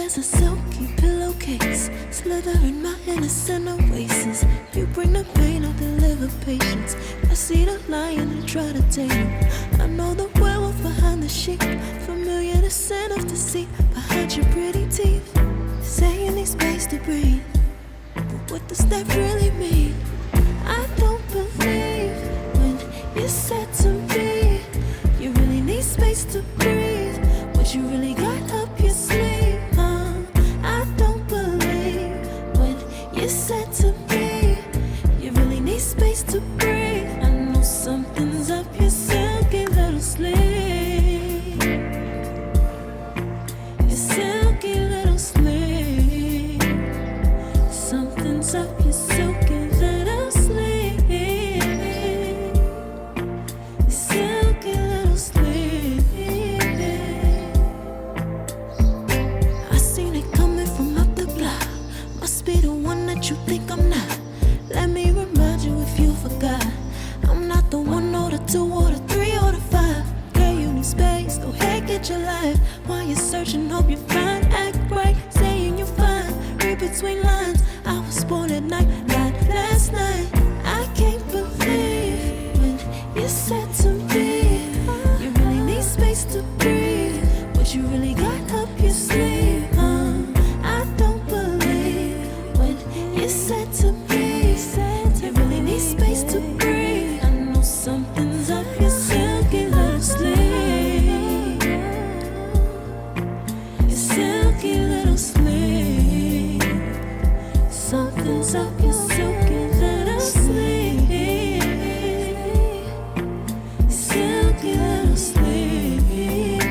There's a silky pillowcase slithering my innocent oasis. You bring the pain, I deliver patience. I see the lion and try to tame him. I know the werewolf behind the sheep, familiar the scent of deceit behind your pretty teeth. Say you need space to breathe, but what does that really mean? I don't believe when you said to me you really need space to breathe. What you really got up your sleeve, huh? I don't believe when you said to me you really need space to breathe. I know something's up your silky little sleeve, your silky little sleeve. Something's up your silky little sleeve, your silky little sleeve. I seen it coming from up the block. Must be the one that you think I'm not. Let me remind you if you forgot, I'm not the one or the two or the three or the five. Girl, you need space, go ahead, get your life. While you're searching, hope you find. Act right, saying you're fine. Read between lines, I was born at night, not last night. I can't believe when you said to me you really need space to breathe. What you really got up your sleeve, huh? I don't believe when you said to me you really need space to breathe. I know something's up your silky little sleeve, your silky little sleeve. Something's up your silky little sleeve, silky little sleeve.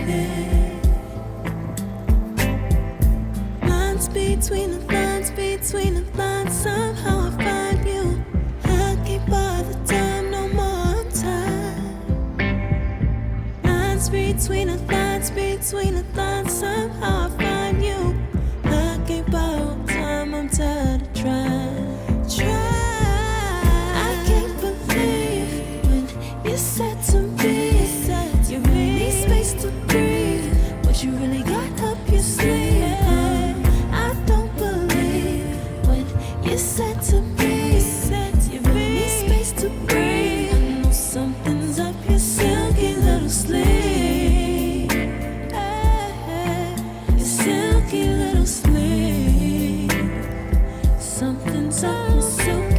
Lines between the lines, between the lines, somehow I find you. I can't bother time, no more time. Lines between the lines, between the lines, somehow I find you. I can't borrow time, I'm tired of trying. I can't believe when you said to me you really need space to breathe. What you really got up your sleeve, I don't believe when you said to me you really need space to breathe. I know something's up your silky little sleeve, your silky little sleeve. Something's up your silky